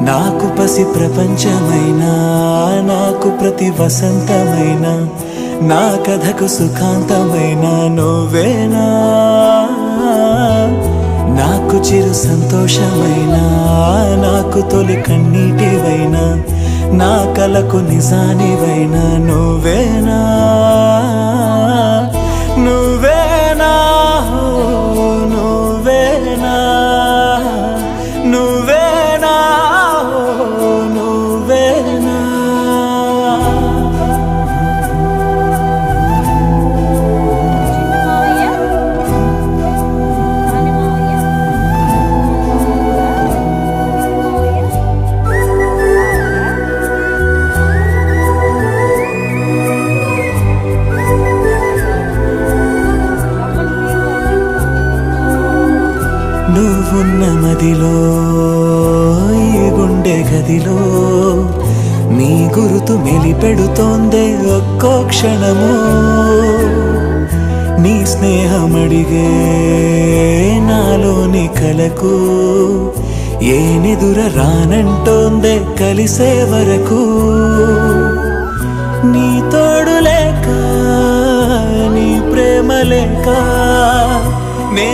నాకు పసి ప్రపంచమైనా నాకు ప్రతి వసంతమైనా నా కథకు సుఖాంతమైన నువ్వేనా నాకు చిరు సంతోషమైనా నాకు తొలి కన్నీటివైనా నా కలకు నిజానివైనా నువ్వేనా నువ్వేనా నువ్వేనా నువ్వేనా నువ్వేనా నువ్వున్న మదిలో ఈ గుండె గదిలో నీ గురుతు మెలిపెడుతోందే ఒక్కో క్షణము నీ స్నేహమడిగే నాలోని కలకు ఏ నిదుర రానంటోందే కలిసే వరకు నీ తోడు లేక నీ ప్రేమ లేక నే